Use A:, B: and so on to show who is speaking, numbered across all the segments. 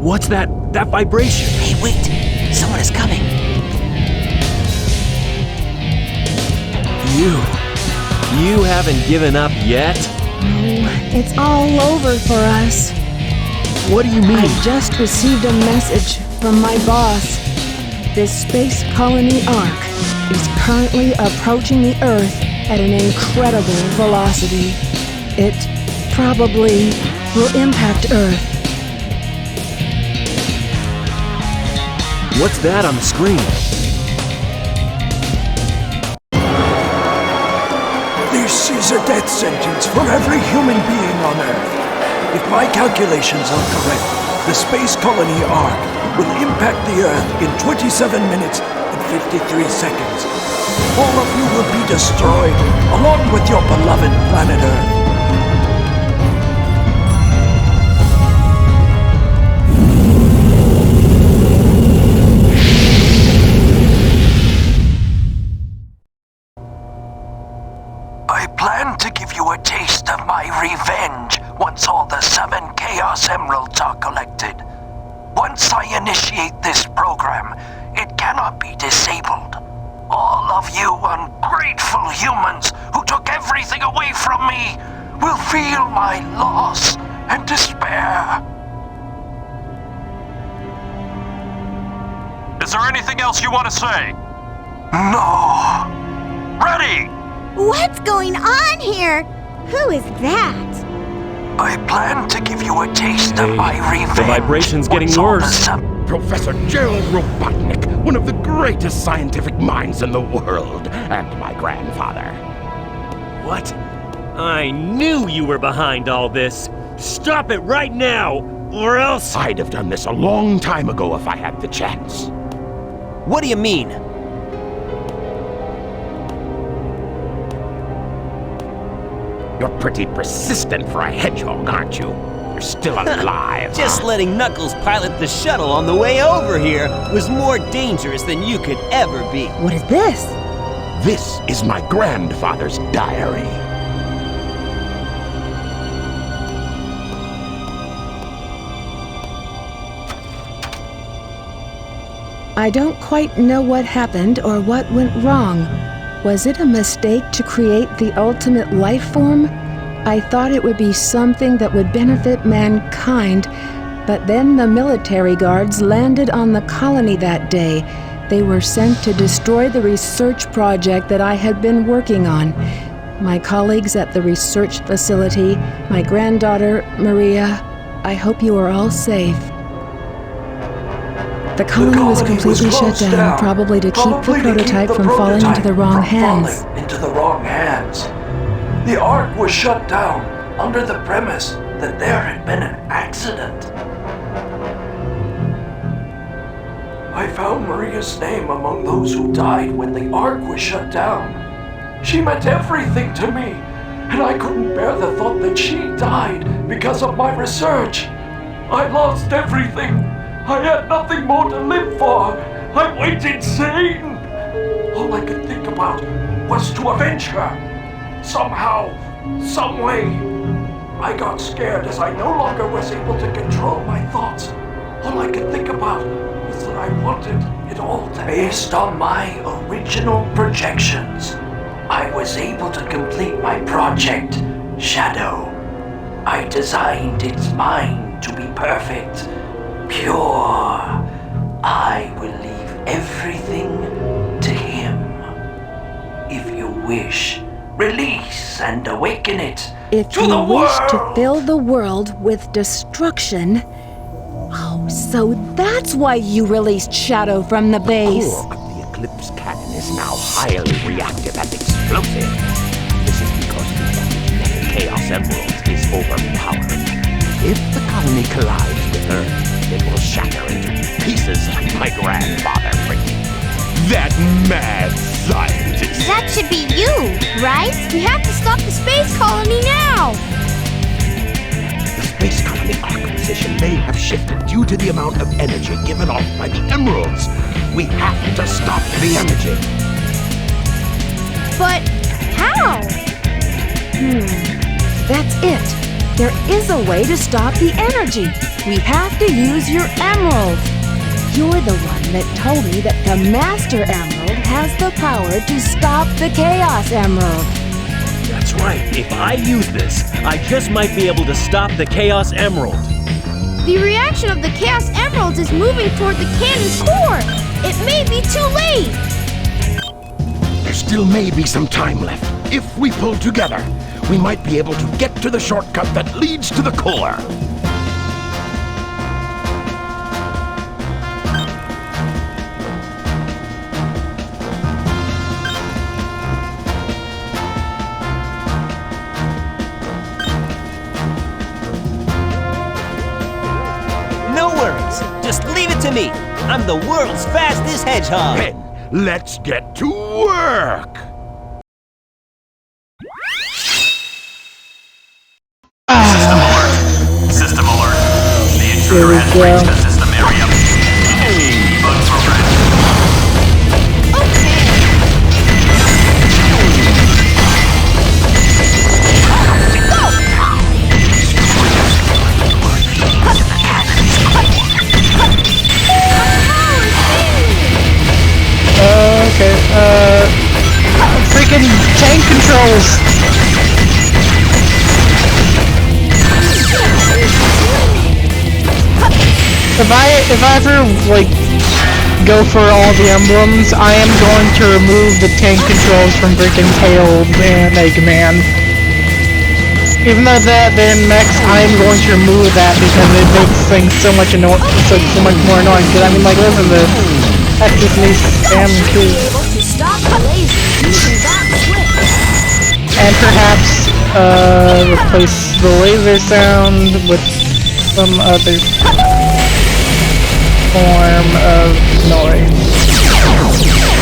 A: What's that vibration?
B: Hey, wait! Someone is coming!
A: You haven't given up yet?
C: Oh, it's all over for us.
A: What do you mean?
C: I just received a message from my boss. This space colony Ark is currently approaching the Earth at an incredible velocity. It probably will impact Earth.
A: What's that on the screen?
D: This is a death sentence for every human being on Earth. If my calculations are correct, the space colony Ark will impact the Earth in 27 minutes and 53 seconds. All of you will be destroyed, along with your beloved planet Earth. I plan to give you a taste of my revenge once all the 7 Chaos Emeralds are collected. Once I initiate this program, it cannot be disabled. All of you ungrateful humans who took everything away from me will feel my loss and despair.
E: Is there anything else you want to say?
D: No.
E: Ready!
F: What's going on here? Who is that?
D: I plan to give you a taste of my revenge.
A: The vibration's getting
D: once all the
A: worse.
G: Professor Gerald Robotnik, one of the greatest scientific minds in the world, and my grandfather.
A: What? I knew you were behind all this. Stop it right now, or else...
G: I'd have done this a long time ago if I had the chance.
B: What do you mean?
G: You're pretty persistent for a hedgehog, aren't you? You're still alive.
B: Just letting Knuckles pilot the shuttle on the way over here was more dangerous than you could ever be.
C: What is this?
G: This is my grandfather's diary.
C: I don't quite know what happened or what went wrong. Was it a mistake to create the ultimate life form? I thought it would be something that would benefit mankind, but then the military guards landed on the colony that day. They were sent to destroy the research project that I had been working on. My colleagues at the research facility, my granddaughter, Maria, I hope you are all safe. The colony was completely shut down, probably to keep the prototype from falling into the wrong hands.
D: The Ark was shut down under the premise that there had been an accident. I found Maria's name among those who died when the Ark was shut down. She meant everything to me, and I couldn't bear the thought that she died because of my research. I lost everything. I had nothing more to live for. I went insane. All I could think about was to avenge her. Somehow, some way. I got scared as I no longer was able to control my thoughts. All I could think about was that I wanted it all to end. Based on my original projections, I was able to complete my project, Shadow. I designed its mind to be perfect. Pure. I will leave everything to him. If you wish, release and awaken it
C: If
D: to
C: you
D: the
C: wish
D: world.
C: to fill the world with destruction... Oh, so that's why you released Shadow from the base.
G: The core of the Eclipse cannon is now highly reactive and explosive. This is because the Chaos Emerald is overpowered. If the colony collides with Earth, it will shatter into pieces like my grandfather predicted. That mad scientist!
F: That should be you, right? We have to stop the space colony now!
G: The space colony Ark position may have shifted due to the amount of energy given off by the emeralds. We have to stop the energy.
F: But how?
C: That's it. There is a way to stop the energy. We have to use your emerald. You're the one that told me that the Master Emerald has the power to stop the Chaos Emerald.
A: That's right. If I use this, I just might be able to stop the Chaos Emerald.
F: The reaction of the Chaos Emeralds is moving toward the cannon's core. It may be too late.
G: There still may be some time left. If we pull together, we might be able to get to the shortcut that leads to the core.
B: No worries. Just leave it to me. I'm the world's fastest hedgehog.
G: Then, let's get to work!
E: System alert. System alert. The intruder has reached the system area. Debug program.
H: Okay, freaking tank controls! If I ever, like, go for all the emblems, I am going to remove the tank controls from freaking Tails and Eggman. Even though they're in mechs, I am going to remove that because it makes things so much more annoying. Because I mean, like, listen to this. That's just me spamming too. And perhaps, replace the laser sound with some other form of noise.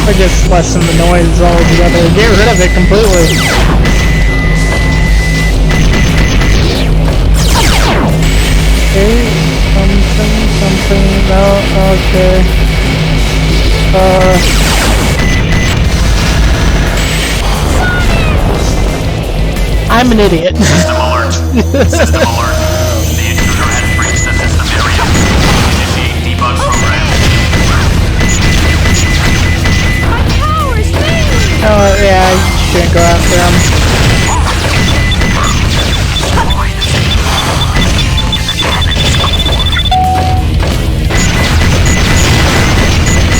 H: Or just lessen the noise altogether. Get rid of it completely. Okay, something, no, okay. I'm an idiot.
E: System alert. System alert. The intruder has reached the system area. Initiate debug program.
F: My power's failing.
H: Oh, yeah, I shouldn't go after him.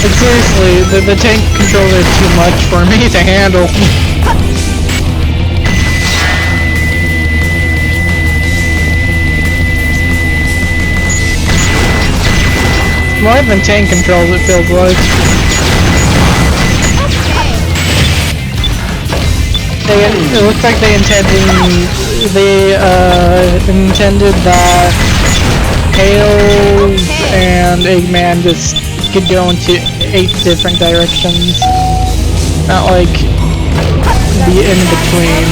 H: But seriously, the tank controller is too much for me to handle. More than tank controls, it feels like. It looks like they intended that Tails and Eggman just could go into 8 different directions, not like the in between.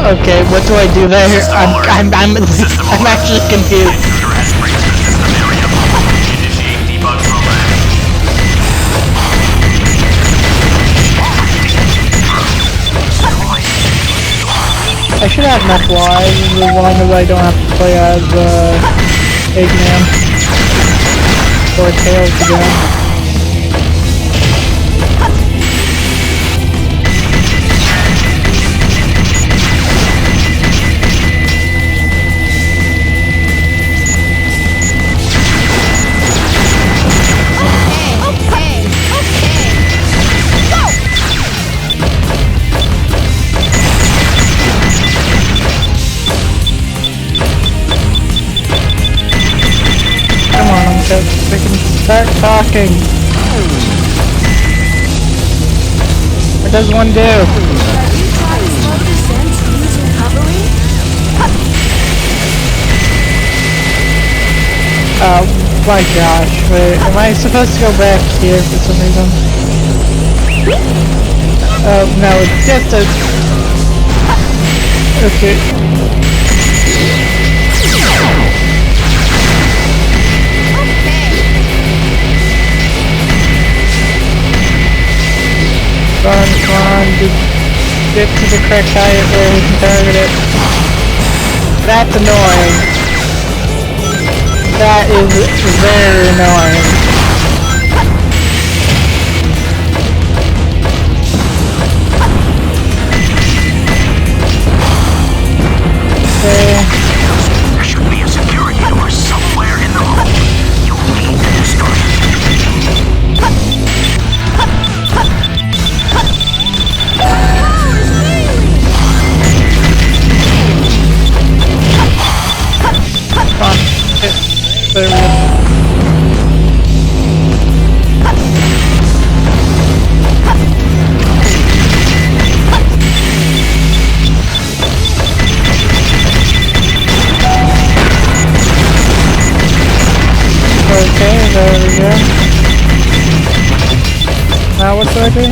H: Okay, what do I do there? I'm actually confused.
E: Intruder has reached the system area. Initiate debug program.
H: I should have enough lives as long as I don't have to play as Eggman or Tails again. They can start talking. What does one do? My gosh, wait, am I supposed to go back here for some reason? Oh, no, it's just a... Okay. Come on, just get to the correct height where we can target it. That's annoying. That is very annoying. Okay.
G: There should be a security door somewhere in the room. You need to destroy it.
H: Come on. There we go. Okay, there we go. Now what do I do?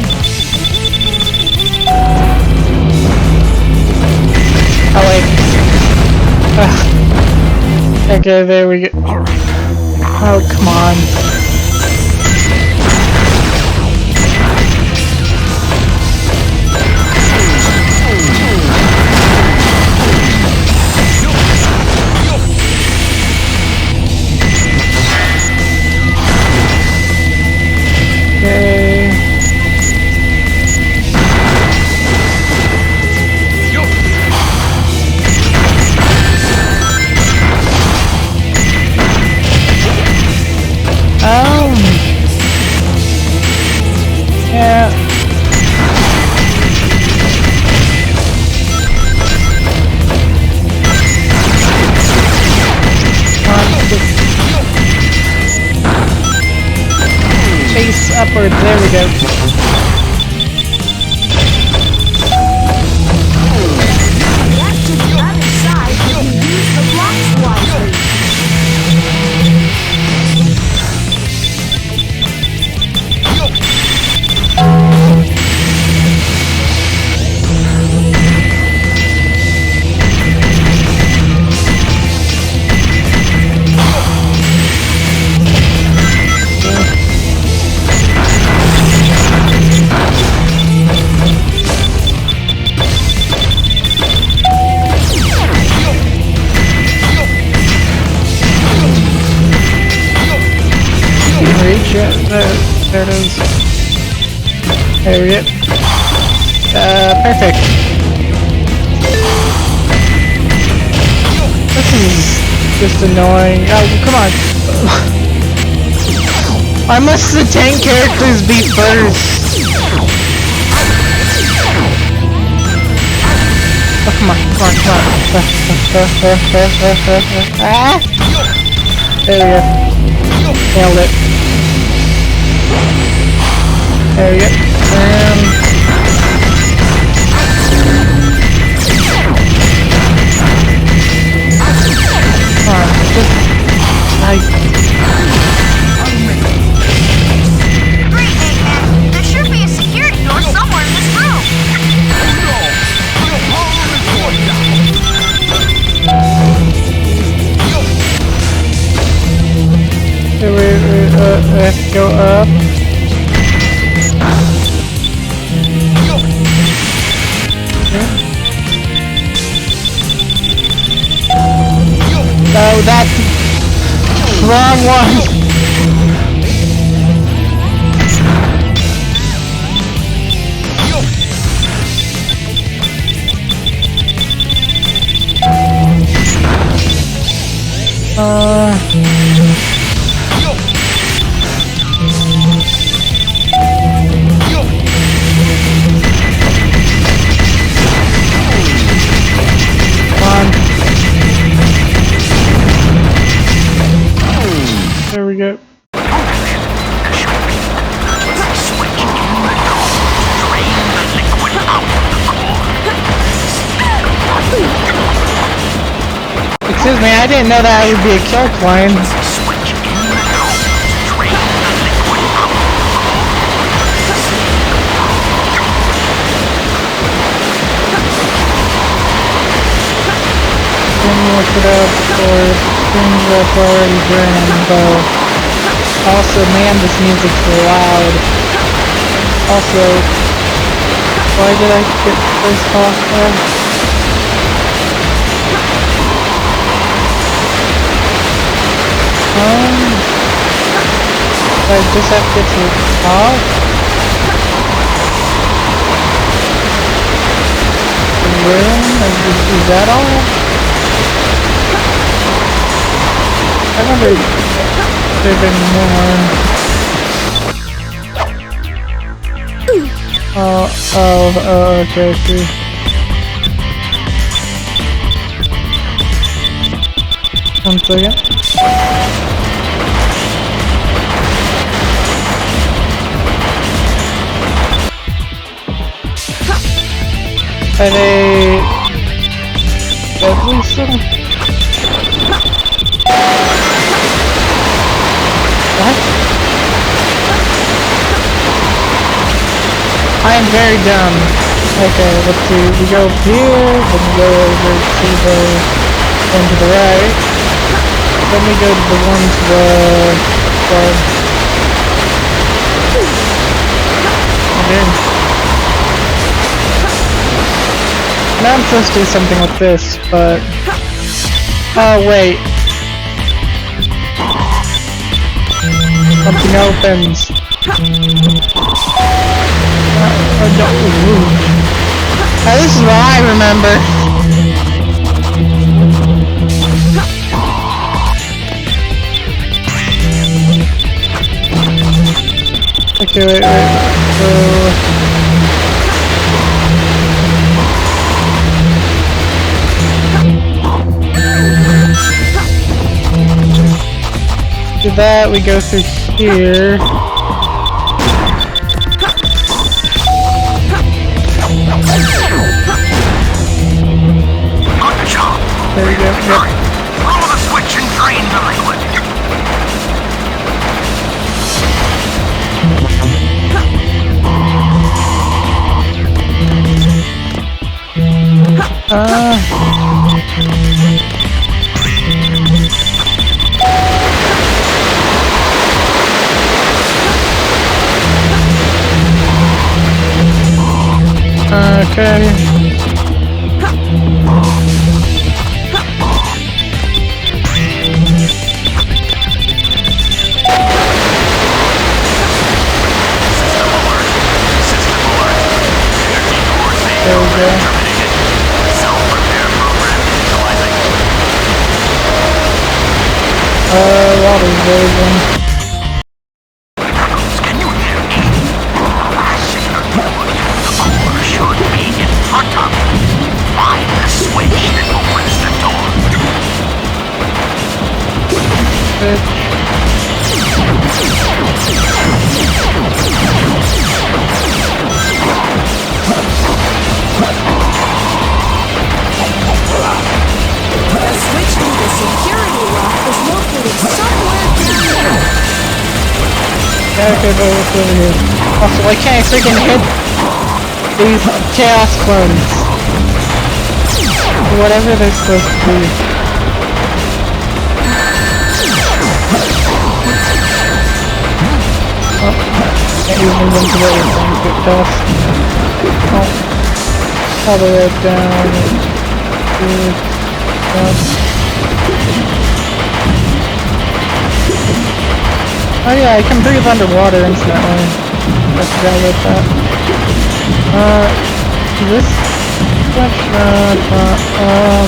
H: Oh wait. Okay, there we go. Oh, come on. Okay. Yeah. Face upward, there we go.
F: Get to the other side if you use the blocks wisely.
H: Reach it. There it is. There we go. Perfect. This is just annoying. Oh, come on. Why must the 10 characters be first? Oh, come on, come on, come on. Ah! There we go. Nailed it. There we go. Come on, just...
F: Great, Eggman. There should be a security door somewhere in this room.
H: We have to go up. No, that's wrong one. There we go. Excuse me, I didn't know that would be a kill climb. look it up or things that's already burned, though. Also, man, this music's loud. Also, why did I get first off there? I just have to get to the top? Room? Is that all? I remember there been more. Okay, I see. One second. Are they deadly still? What? I am very dumb. Okay, let's see. We go up here, then we go over to the one to the right. Then we go to the one to the left. Okay. Now I'm supposed to do something with this, but... Oh, wait. Something opens. Now, this is what I remember. Okay, wait. So... Do that, we go through here.
E: Good job.
H: There we go. Yep.
E: Throw the switch and drain the liquid.
H: Okay. There we go.
E: Self-repair program initializing.
H: Water version.
E: Can you hear me? The core should be in front of you. Find the switch that opens the door.
I: The switch to the security lock is located somewhere down there.
H: Okay, but what's over here? Also, why can't I freaking hit these chaos clones? Whatever they're supposed to be. Oh, can't use them into the other thing to get past. Oh, all the way down. Oh yeah, I can breathe underwater instantly. I forgot about that. This switch?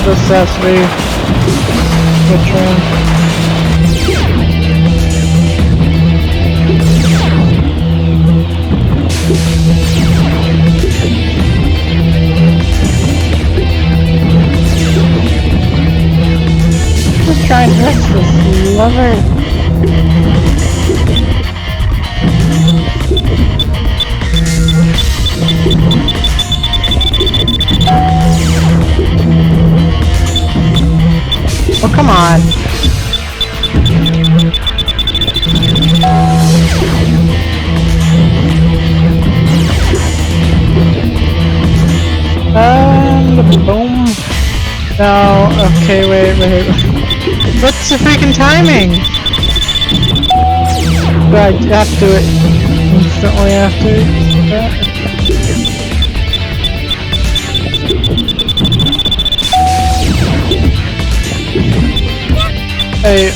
H: This has to be switch room. Just try and press this lever. Oh, come on. And boom. No, okay, wait. What's the freaking timing? Do I have to do it instantly after that? Hey,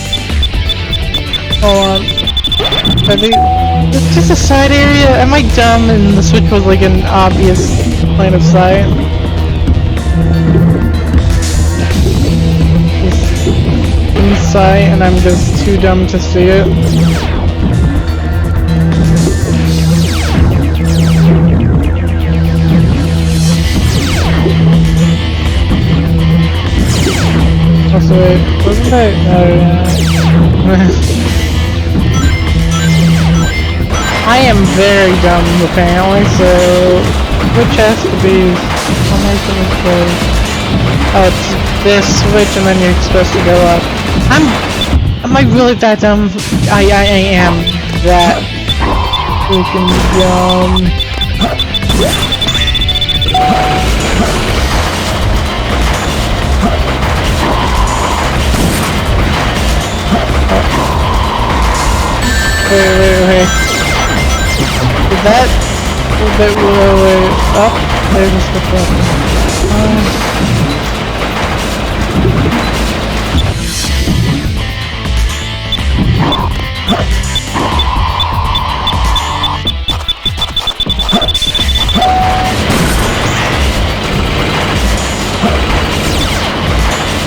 H: hold on. It's just a side area? Am I dumb and the switch was like an obvious line of sight? Just in sight and I'm just too dumb to see it? Also, wait, wasn't I? I am very dumb, apparently, so which has to be oh, it's this switch and then you're supposed to go up. Am I really that dumb? I am that freaking dumb. Wait. Did that wait up? There's a switch up.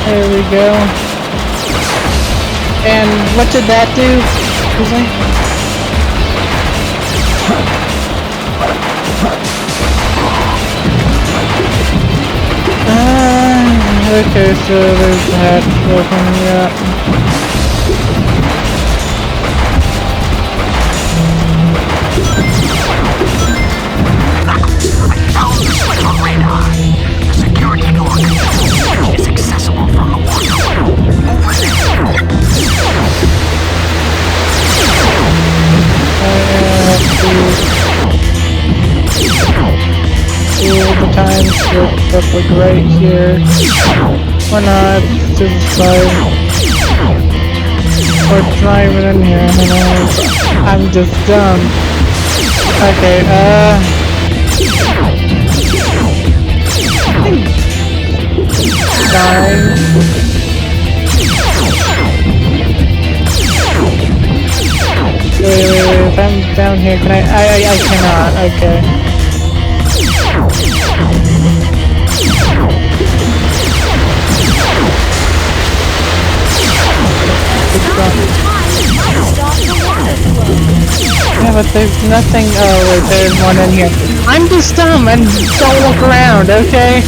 H: There we go. And what did that do? Excuse me? Okay, so there's that open, yeah.
G: Found the switch on radar. The security door control is accessible from the water. Over there.
H: The time switch up like right here. Or not, to the side. Or it's not even in here, I'm just dumb. Okay, Darn. Wait, if I'm down here, can I cannot, okay. Yeah, but there's nothing. Oh wait, there's one in here. I'm just dumb and don't look around, okay?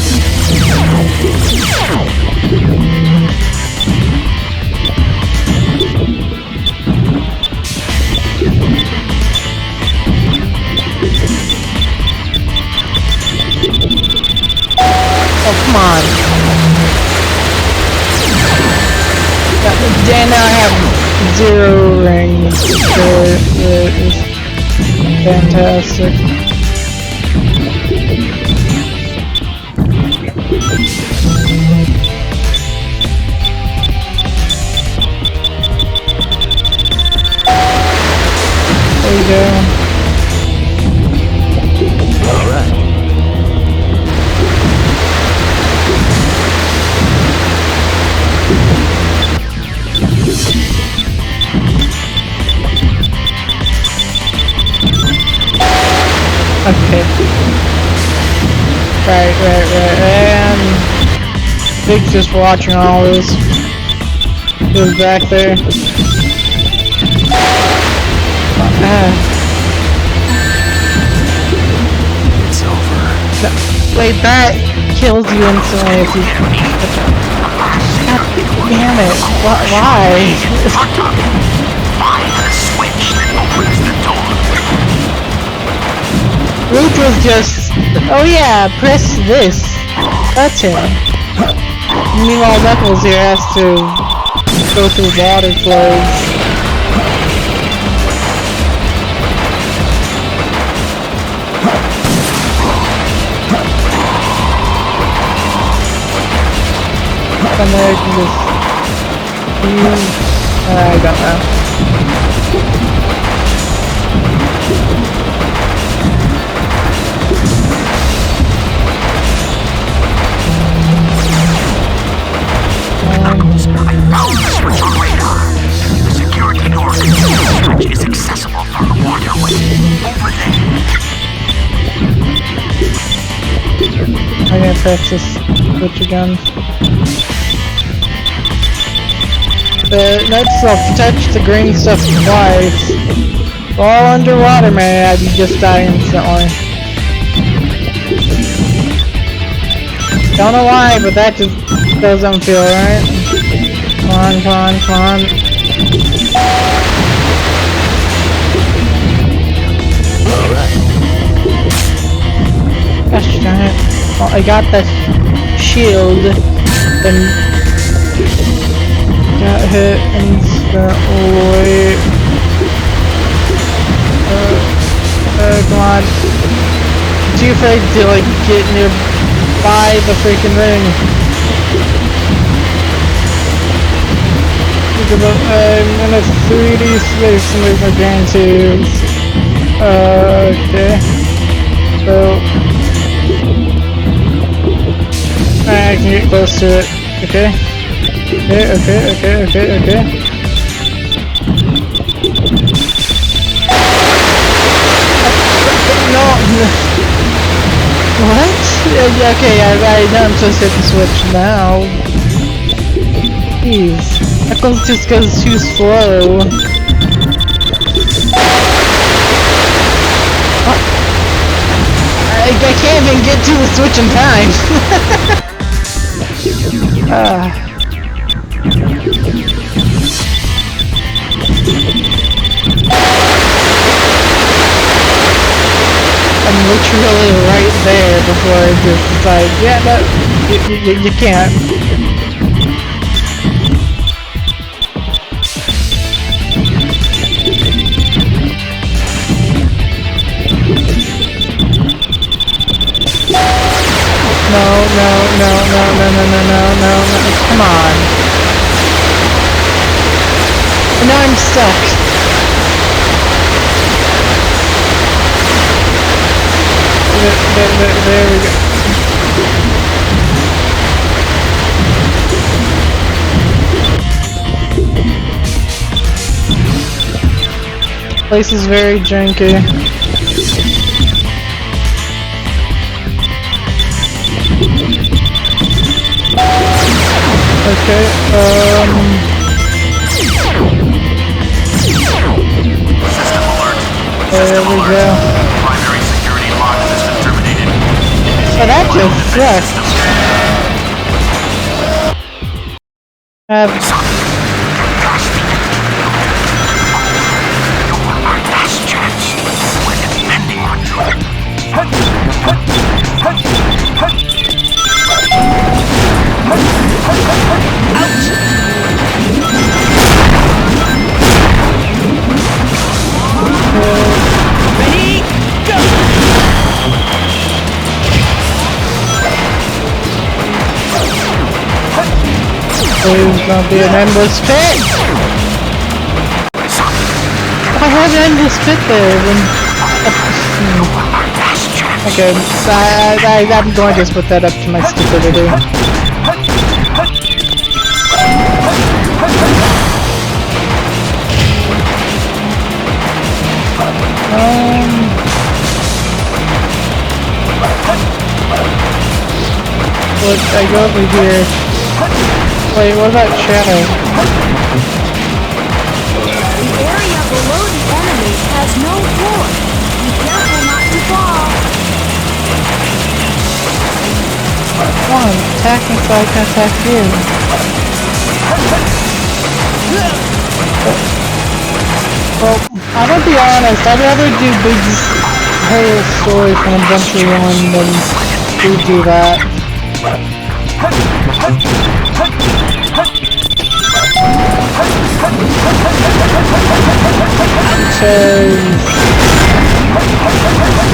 H: Oh, come on. And now I have 0 rings. It is fantastic. There you go.
B: Alright.
H: Okay. Right. And Big's just watching all this. He was back there.
B: It's over.
H: Wait, that kills you instantly if you... God damn it. Why?
G: Find the switch that opens the door.
H: Rouge was just... Oh yeah, press this. That's him. Meanwhile, Knuckles here has to go through water flows. somewhere I can just use? I don't know.
G: I found the switch on radar. The security door switch is accessible from the waterway. Over there.
H: I'm gonna press this switch again. Notice I'll touch the green stuff twice. While underwater, man, you just die instantly. Don't know why, but that just doesn't feel right. Come on, come on, come on.
B: Alright.
H: Gosh darn it. Well, I got the shield, then got hit instantly. Come on. I'm too afraid to like get nearby the freaking ring. I'm in a 3D space and there's no guarantees. Okay. So I can get close to it. Okay. Okay. No. What? Okay, I know I'm supposed to hit the switch now. Jeez. That just goes too slow. What? I can't even get to the switch in time. I'm literally right there before I just decide, yeah, no, you can't. No, come on. And now I'm stuck. There we go. Place is very janky. Okay,
E: System alert.
H: there we go.
E: Primary security lock system terminated.
H: Oh, that just sucks.
G: Our last chance. We're depending on you.
B: Ready, go!
H: There's gonna be an endless pit! I had an endless pit there when... Okay, I'm going to put that up to my stupidity. Look, I go over here. Wait, what about Shadow?
I: The area below the enemies has no floor. Be careful not to fall.
H: Come on, attack me so I can attack you. Well, I'm gonna be honest, I'd rather do Big's whole story from Adventure 1 than do that. Because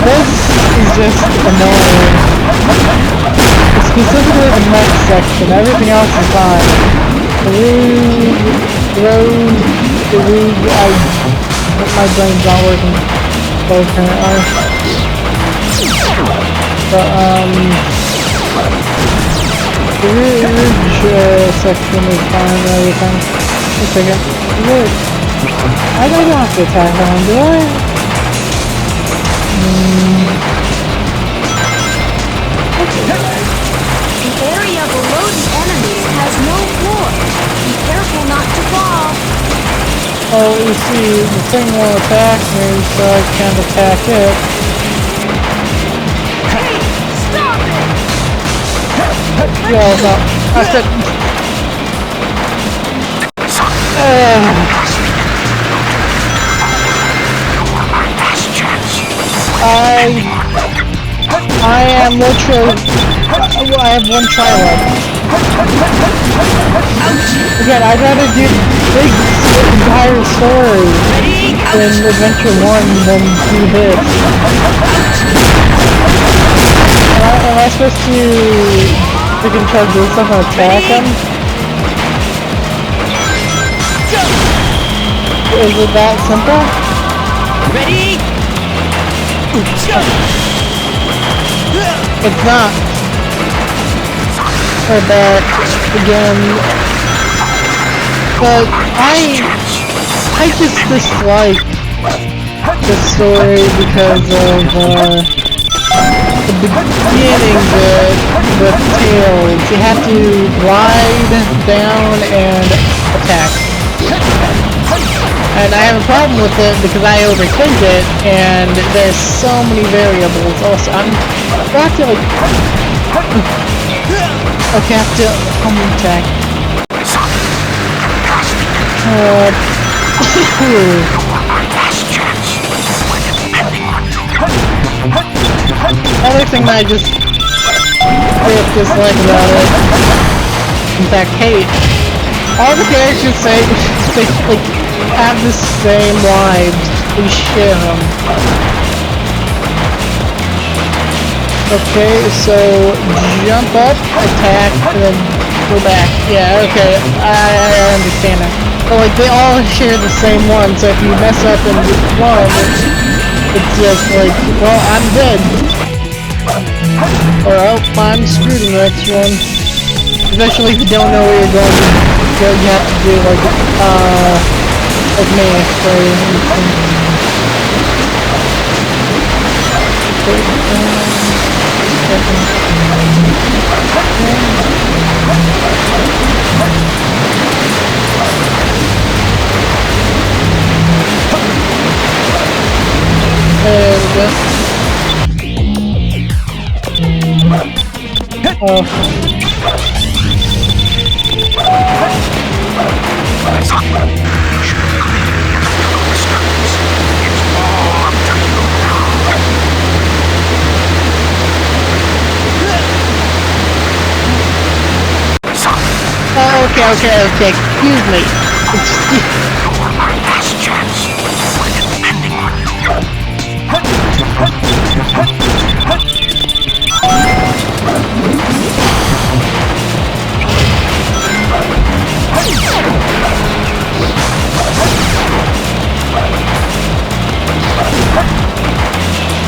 H: this is just annoying. It's Specifically the mech section, everything else is fine. The Rouge, my brain's not working both currently. But, the Rouge section is fine and everything. Wait a second. Look. I don't have to attack him, do I?
I: The area below the enemies has no floor. Be careful not to fall.
H: Oh, you see, the thing will attack me, so I can't attack it.
I: Hey, stop it!
H: No, no. I said... I am literally... I have one try left. Again, I'd rather do the entire story in Adventure 1 than do this. Am I supposed to freaking charge this stuff and attack him? Is it that simple?
B: Ready?
H: It's not. We're back again. But I just dislike this story because of the beginning with Tails. You have to glide down and attack. And I have a problem with it because I overthink it, and there's so many variables. Also, I'm about to like... Okay, I have to attack. Other thing that I just dislike about it, in fact, hate, all the characters say they like have the same lives. We share them. Okay, so jump up, attack, and then go back. Yeah, okay, I understand that. But like they all share the same one, so if you mess up in one, it's just like, well, I'm dead. Or oh, I'm screwed in the next one. Especially if you don't know where you're going to go, you have to do like me, so there we go. Oh. Okay, excuse me.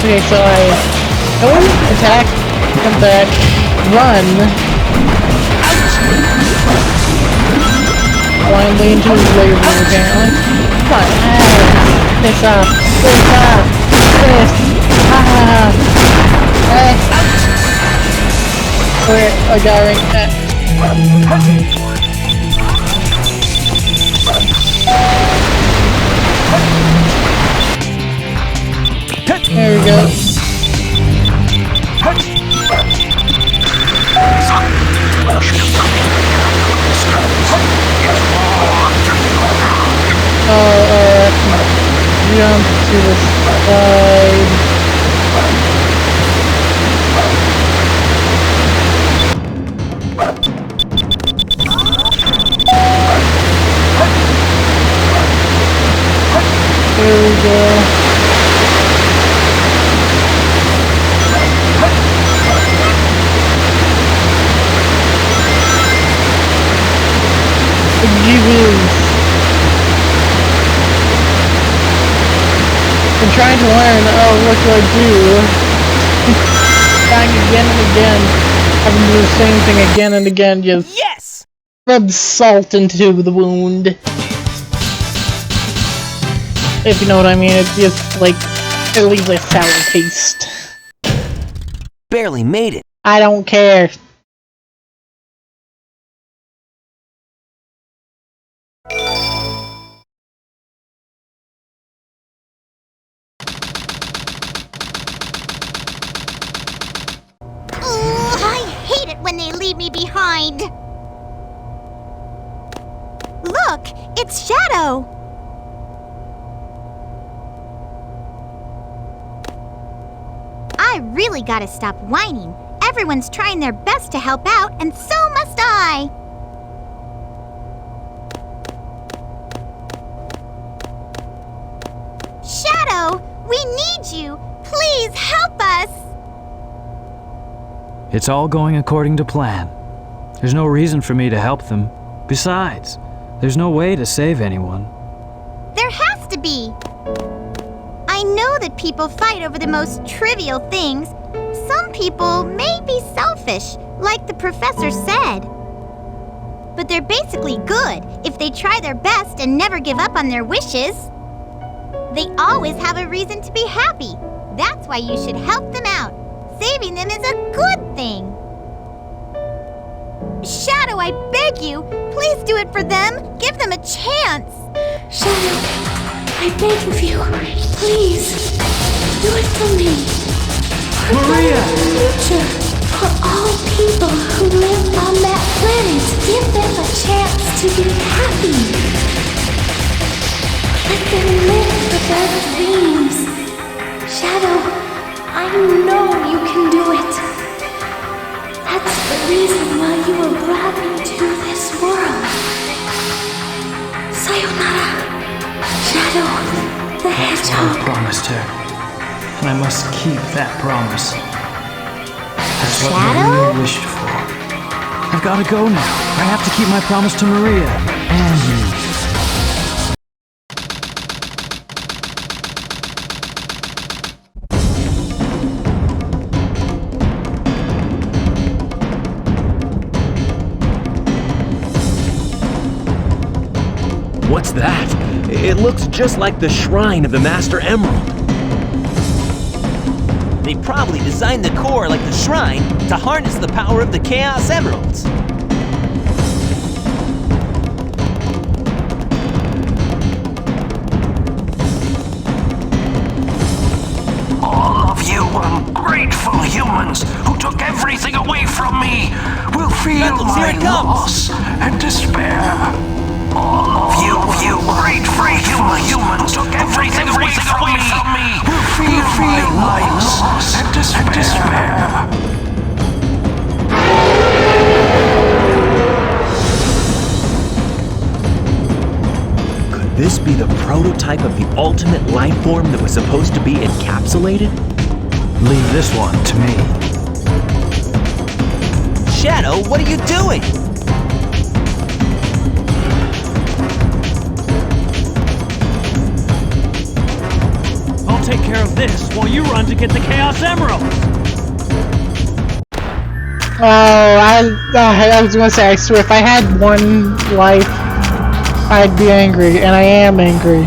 H: Okay, so I go in, attack, come back, run, blindly into his laser apparently. Come on, piss off, piss, okay, I got right there. There we go. Jump to the side. There we go. what do I do? Dying again and again. Having to do the same thing again and again, just
B: Yes!
H: rub salt into the wound. If you know what I mean, it's just like, it leaves a sour taste.
B: Barely made it.
H: I don't care.
F: I hate it when they leave me behind. Look, it's Shadow. I really gotta stop whining. Everyone's trying their best to help out, and so must I. Shadow, we need you. Please help us.
J: It's all going according to plan. There's no reason for me to help them. Besides, there's no way to save anyone.
F: There has to be. I know that people fight over the most trivial things. Some people may be selfish, like the professor said. But they're basically good if they try their best and never give up on their wishes. They always have a reason to be happy. That's why you should help them out. Saving them is a good thing. Shadow, I beg you, please do it for them. Give them a chance.
I: Shadow, I beg of you, please, do it for me.
J: Maria!
I: For the future, for all people who live on that planet, give them a chance to be happy. Let them live for their dreams. Shadow, I know you can do it. That's the reason why you were brought into this world. Sayonara, Shadow the Hedgehog.
J: I promised her, and I must keep that promise. That's what Maria wished for. I've got to go now. I have to keep my promise to Maria and you.
A: What's that? It looks just like the shrine of the Master Emerald.
B: They probably designed the core like the shrine to harness the power of the Chaos Emeralds.
D: All of you ungrateful humans who took everything away from me will feel
B: Knuckles, here
D: my
B: it comes.
D: loss and despair. All of you ungrateful humans who took everything away from me will feel my loss and despair.
A: Could this be the prototype of the ultimate life form that was supposed to be encapsulated?
J: Leave this one to me.
B: Shadow, what are you doing?
J: I'll take care of this while you run to get the Chaos Emerald.
H: Oh, I was gonna say, I swear, if I had one life, I'd be angry, and I am angry.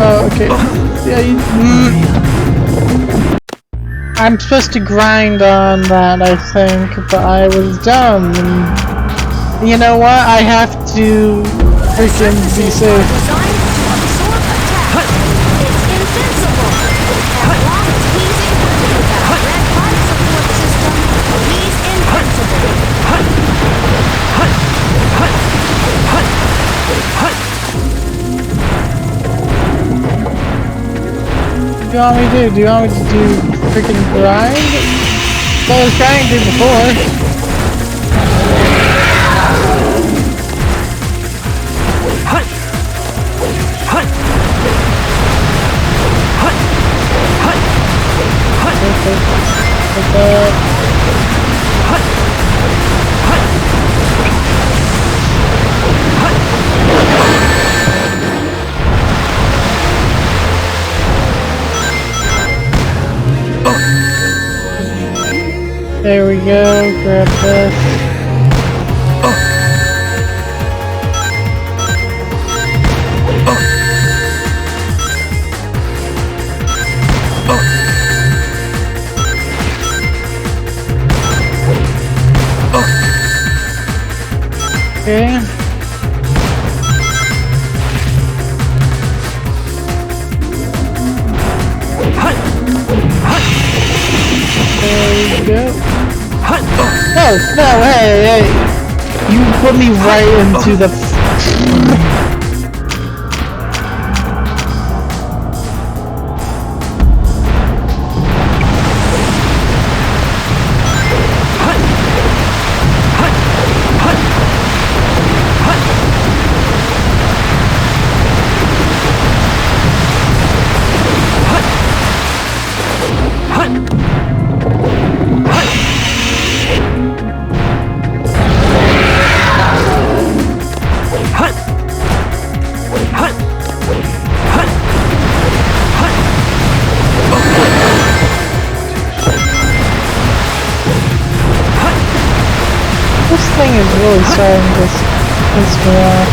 H: Oh, okay. Yeah, I'm supposed to grind on that, I think, but I was dumb. And you know what? I have to freaking be safe.
I: Designed to absorb attack. It's invincible. As long as he's equipped with that red life support system, he's invincible.
H: What do you want me to do? Do you want me to do freaking grind? Well, I was trying to do before. There we go, grab this. Okay. There we go. No, no, hey. You put me right into the... This thing is really starting to piss me off.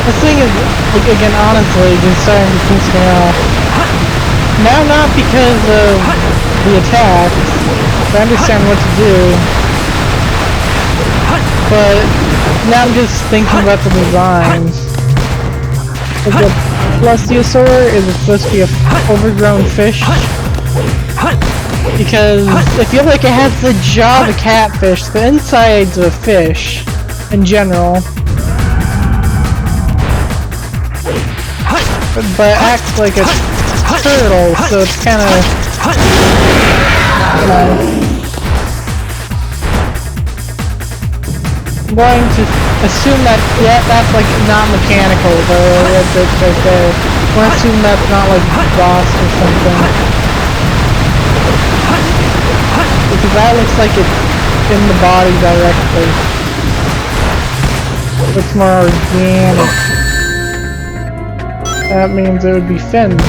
H: This thing is, like, again, honestly, just starting to piss me off. Now, not because of the attacks, I understand what to do, but now I'm just thinking about the design. Like, the plesiosaur is supposed to be an overgrown fish, because I feel like it has the jaw of a catfish, the insides of a fish, in general. But it acts like a turtle, so it's kinda, you know, I'm going to assume that, yeah, that's like not mechanical, the red bits right there. I'm going to assume that's not like boss or something. Because that looks like it's in the body directly. Looks more organic. That means it would be fins.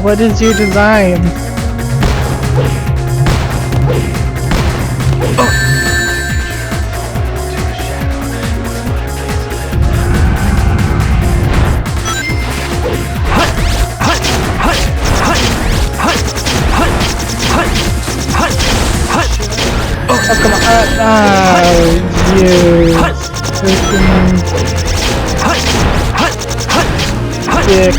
H: What is your design? Oh, come on. Oh, you. Dick.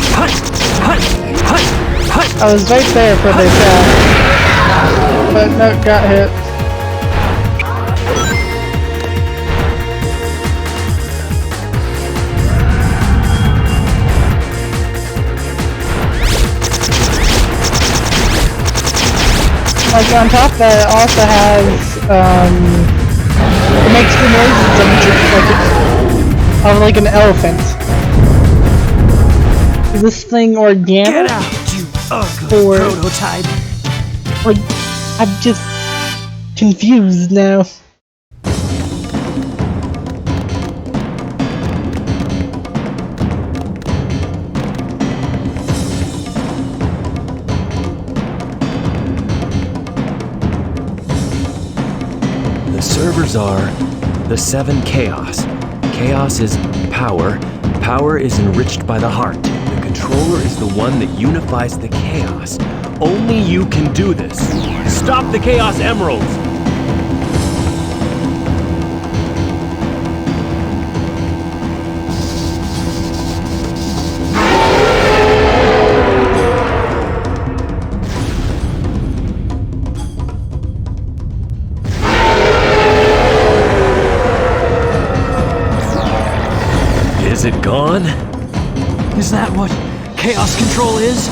H: I was right there for the attack, but no, got hit. Like, on top of that, it also has, it makes the noises of like an elephant. Is this thing organic?
B: Get out, you ugly prototype!
H: Like, I'm just confused now.
A: The servers are the 7 chaos. Chaos is power. Power is enriched by the heart. The controller is the one that unifies the chaos. Only you can do this. Stop the Chaos Emeralds! Is it gone?
J: Is that what chaos control is?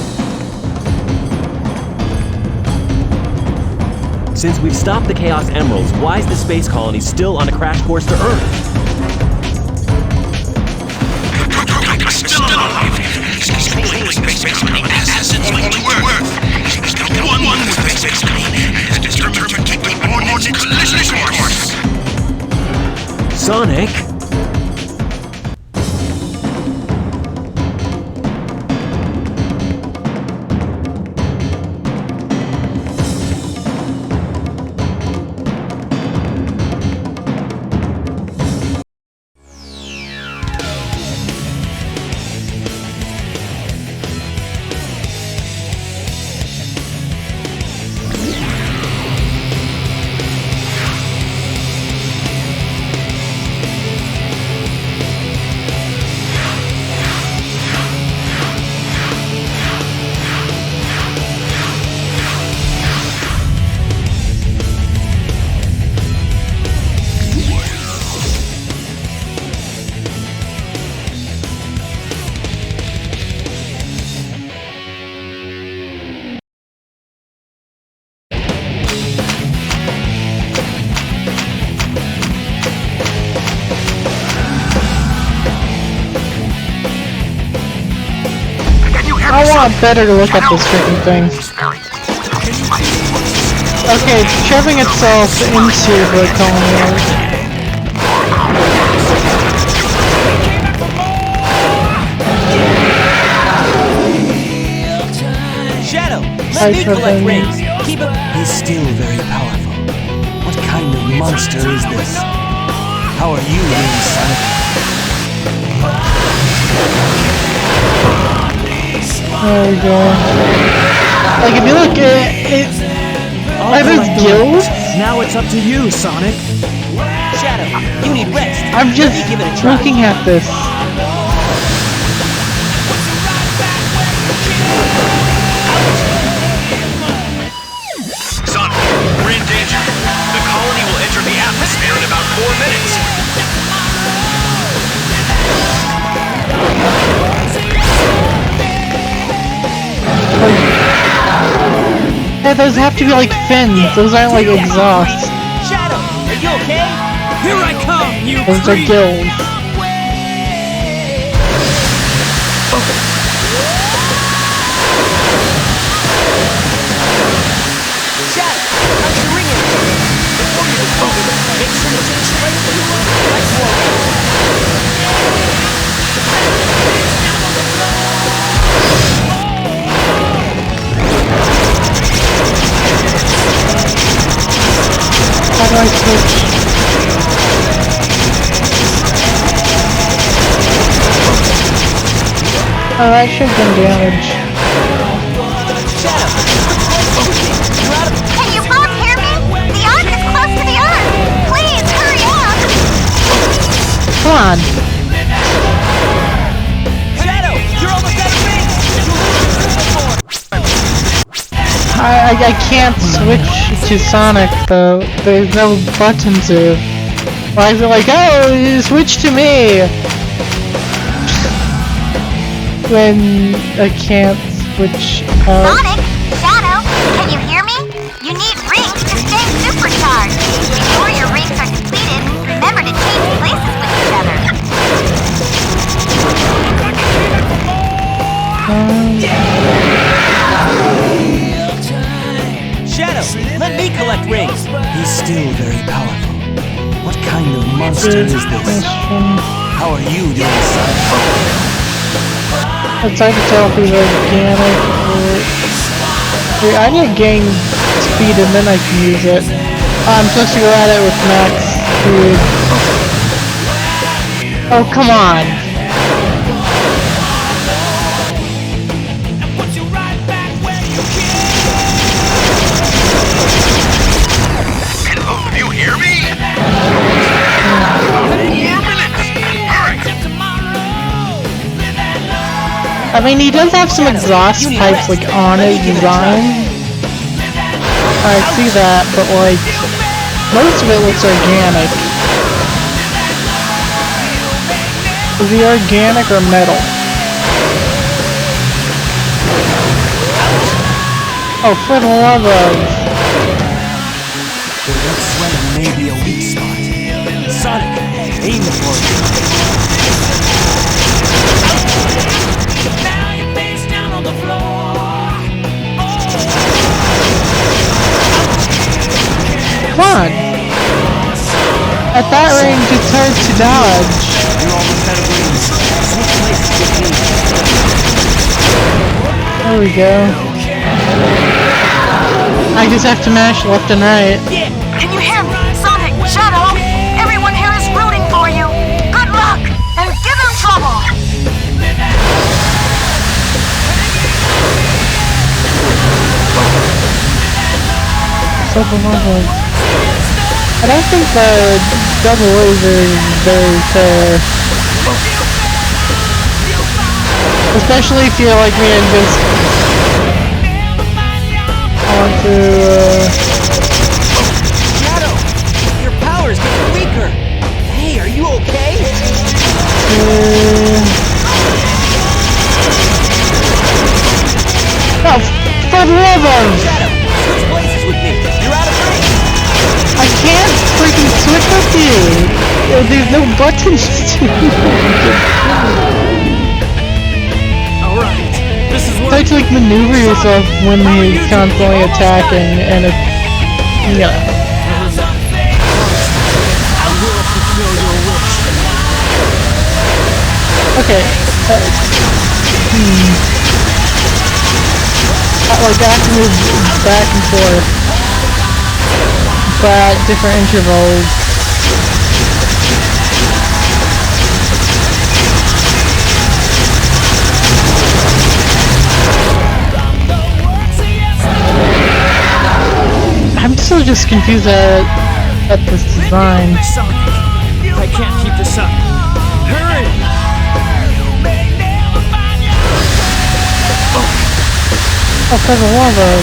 A: Since we've stopped the Chaos Emeralds, why is the space colony still on a crash course to Earth?
E: Still alive. He's controlling the space colony as it's linked to Earth. He's got one with the space colony and is determined to keep them on its collision course.
A: Sonic?
H: I want better to look at this freaking thing. Okay, it's shoving itself into the colony.
B: Shadow, let me collect rings. Keep it.
J: He's still very powerful. What kind of monster is this? How are you doing, Sonic?
H: There we go. Like, if you look at it, I have his guild.
J: Now it's up to you, Sonic.
B: Shadow, you need rest.
H: I'm just
B: give it a try.
H: looking at this.
E: Sonic, we're in danger. The colony will enter the atmosphere in about 4 minutes.
H: Yeah, those have to be like fins. Those aren't like exhausts.
B: Shadow, are you okay?
J: Here I come, you
H: Those are gills.
B: Shadow, how's your ring in? Before you move, make sure to take straight when you look like
H: How do I switch? Oh, that should have been damage.
F: Can you both hear me? The Ark is close to the Earth. Please, hurry up.
H: Come on.
B: Shadow, you're almost out of range.
H: I can't switch to Sonic though. There's no button to. Why is it like, oh, you switch to me? When I can't switch
F: Sonic, Shadow, can you hear me? You need rings to stay supercharged. Before your rings are depleted, remember to change places with each other.
B: Shadow, let me collect rings.
J: He's still very powerful. What kind of monster is this? How are you doing, Sonic?
H: It's hard to tell if he's organic or... Wait, I need to gain speed and then I can use it. I'm supposed to go at it with mechs, dude. Oh, come on.
E: Hello, you hear me? 4 minutes.
H: I mean, he does have some exhaust pipes, like, on his design. I see that, but, like, most of it looks organic. Is he organic or metal? Oh, for the love of...
B: The red sweater may be a weak spot. Sonic, aim for it. Now you're face down on the floor.
H: Come on! At that range, it's hard to dodge.
B: You almost had a breeze. Switch places with me.
H: There we go. I just have to mash left and right.
K: Can you hear me? Sonic, Shadow, everyone here is rooting for you. Good luck, and give him trouble.
H: So beloved. I don't think the double laser is very fair. Especially if you're like me and just want to,
B: Shadow, your power's getting weaker. Hey, are you okay?
H: Oh, for the love of!
B: Shadow, switch places with me. You're out of range.
H: I can't freaking switch with you! There's no buttons to
B: Alright, this is
H: try to like maneuver yourself when he's constantly attacking and it's... yeah.
B: I will fulfill your wish.
H: Okay. Like I have to move back and forth. But at different intervals. I'm still just confused at this design.
B: Sonic, I can't keep this up. Hurry!
H: Oh, for the love of...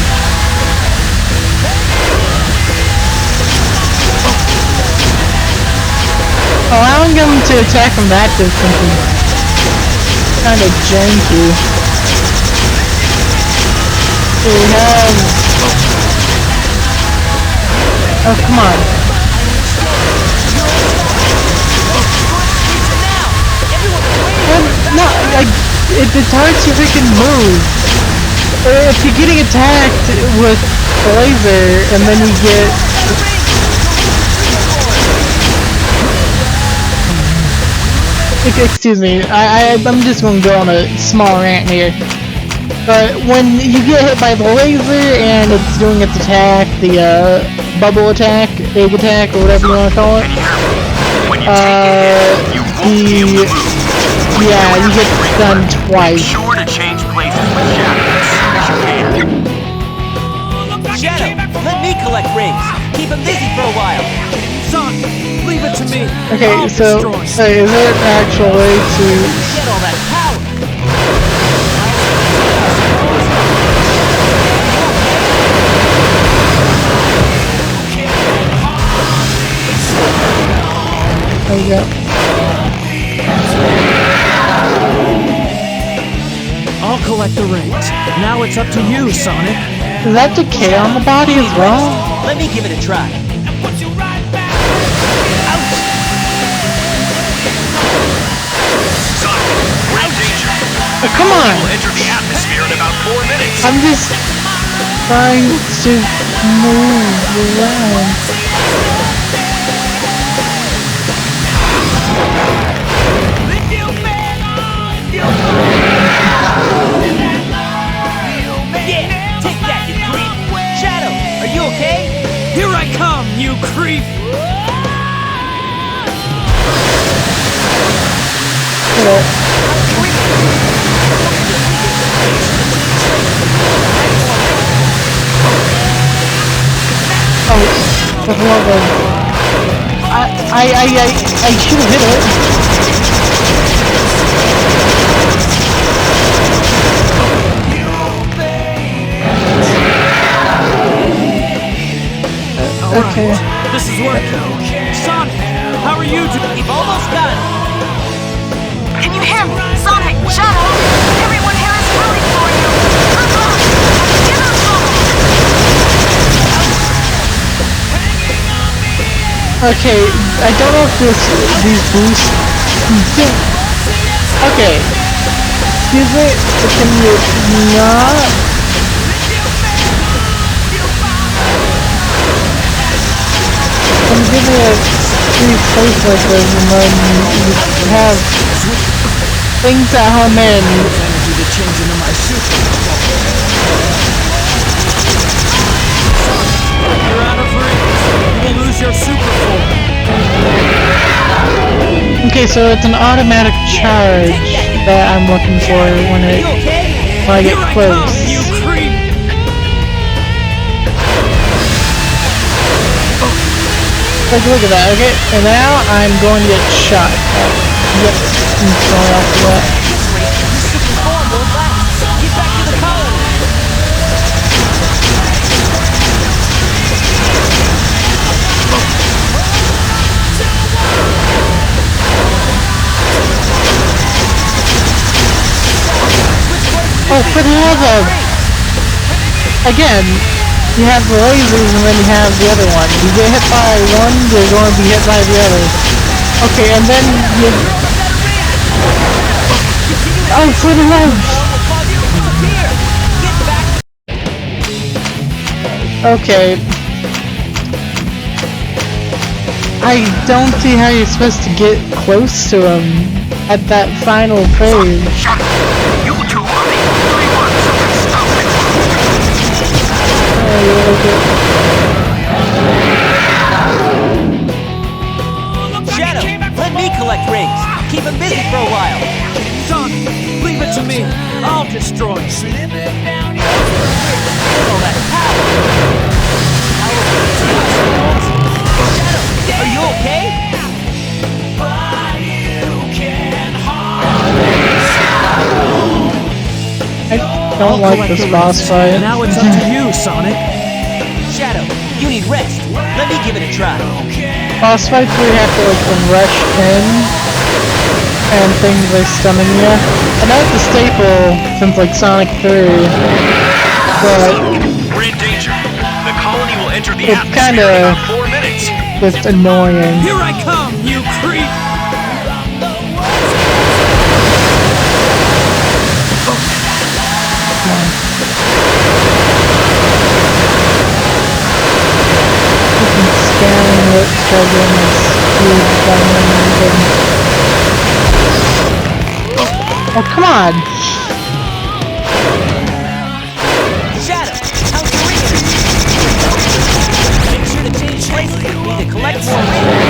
H: allowing him to attack from that distance is kind of janky. We have... oh, come on. No, it's hard to freaking move. If you're getting attacked with a laser and then you get... excuse me, I'm just going to go on a small rant here. But when you get hit by the laser and it's doing its attack, the bubble attack, egg attack, or whatever you want to call it, yeah, you get stunned twice.
E: Be sure to change places with Shadow as soon as you can.
B: Shadow, let me collect rings. Keep him busy for a while. Son, leave it to me.
H: Okay, so is there an actual way to
B: get all that power?
H: there you go.
J: I'll collect the rings. Now it's up to you, Sonic.
H: Does that decay on the body as well?
B: Let me give it a try.
E: We're in danger.
H: Oh, come on!
E: We'll enter the atmosphere in about 4 minutes.
H: I'm just trying to move around.
B: Yeah, take that, you creep. Shadow, are you okay? Here I come, you
H: I should have hit it. Okay.
J: This is working. Sonic, how are you doing?
B: You've almost got it.
K: Can you hear me? Sonic, Shadow, everyone here is rooting for you. Good luck, and give us
H: Okay, I don't know if these boosts. Okay. Excuse me, can you not? Give me a free place like this, and then you have things that home in.
J: Energy to change into my super. You're out of range. You will lose your super form.
H: Okay, so it's an automatic charge that I'm looking for when I get close.
J: You creep.
H: Take a look at that, okay? And now I'm going to get shot. Yep, I'm going after that.
B: Super form won't last. Get back to the colony.
H: Oh, for the love of... Again, you have the lasers and then you have the other one. You get hit by one, you're going to be hit by the other. Okay, and then you... Oh, for the love! Okay. I don't see how you're supposed to get close to him at that final phase.
E: You two are the only ones who can stop it.
B: Shadow, let me collect rings. Keep him busy for a while.
J: Sonic, leave it to me. I'll destroy it.
B: All that power. Shadow, are you okay?
H: I don't like this boss fight.
J: Now it's up to you, Sonic.
B: Shadow, you need rest. Let me give it a try.
H: Boss fights where you have to like rush in and things like stunning you. And that's a staple since like Sonic 3. But
E: We're in danger. The colony will enter the
H: it's
E: atmosphere in
H: kinda
E: about 4 minutes.
H: just annoying.
J: Here I come, you creep!
H: Scanning it, struggling, huge diamond. Oh, come on!
B: Shadow, how's the ring? Make sure to change places with me to collect more rings.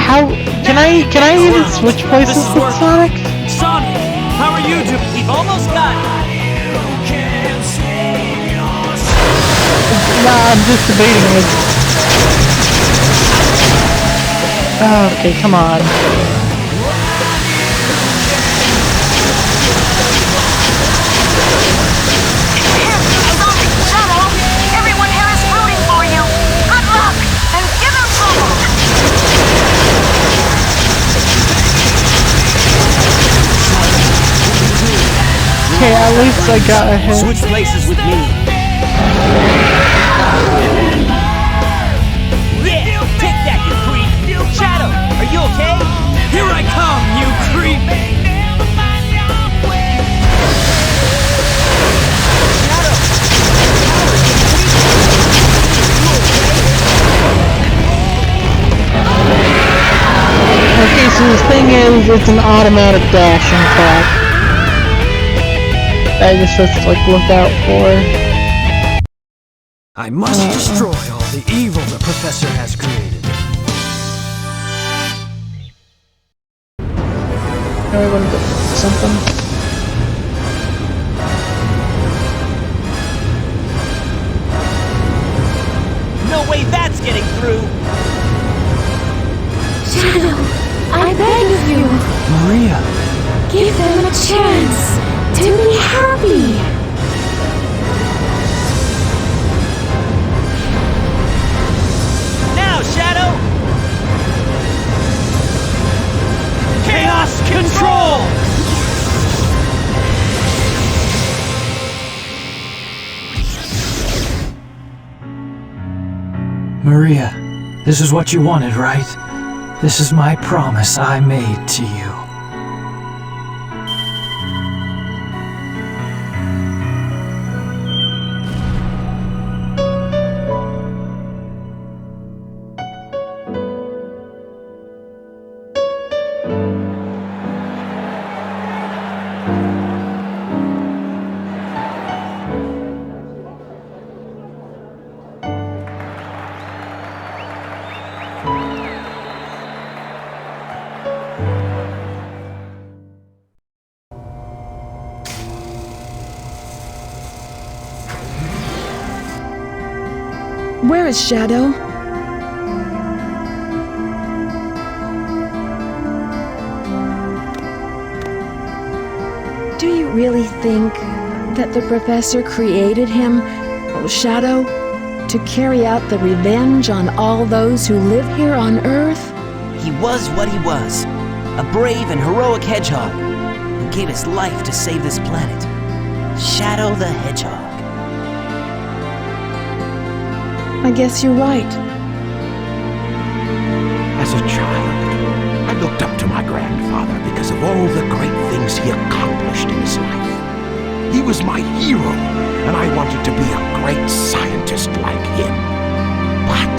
H: How can I even switch places with Sonic?
J: Sonic, how are you doing?
B: We've almost got it.
H: Nah, I'm just debating with. Okay, come on.
K: Sonic, Shadow, everyone here is rooting for you. Good luck, and give them trouble.
H: Okay, at least I got a hit.
B: Switch places with me. Yeah, take that, you creep. Shadow, are you okay?
J: Here I come, you creep!
H: Okay, so the thing is, it's an automatic dashing attack. That you're supposed to, like, look out for.
J: I must destroy all the evil the Professor has created.
H: I want to go something.
B: No way that's getting through.
I: Shadow, I beg of you,
J: Maria!
I: give them a chance to be happy.
B: Now, Shadow! Chaos Control!
J: Maria, this is what you wanted, right? This is my promise I made to you.
C: Where is Shadow? Do you really think that the professor created him, Shadow, to carry out the revenge on all those who live here on Earth?
B: He was what he was, a brave and heroic hedgehog who gave his life to save this planet. Shadow the Hedgehog.
C: I guess you're right.
G: As a child, I looked up to my grandfather because of all the great things he accomplished in his life. He was my hero, and I wanted to be a great scientist like him. But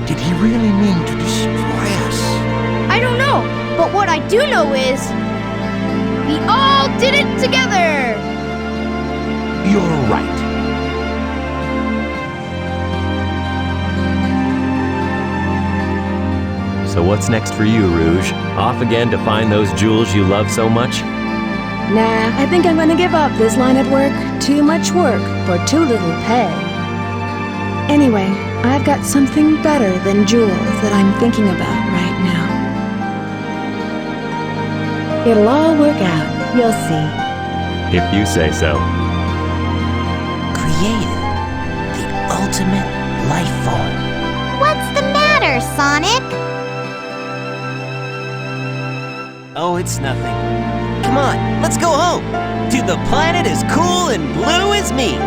G: did he really mean to destroy us?
L: I don't know, but what I do know is we all did it together!
G: You're right.
A: So what's next for you, Rouge? Off again to find those jewels you love so much?
C: Nah, I think I'm gonna give up this line of work. Too much work for too little pay. Anyway, I've got something better than jewels that I'm thinking about right now. It'll all work out, you'll see.
A: If you say so.
B: Created the ultimate life form.
F: What's the matter, Sonic?
B: Oh, it's nothing. Come on, let's go home to the planet as cool and blue as me.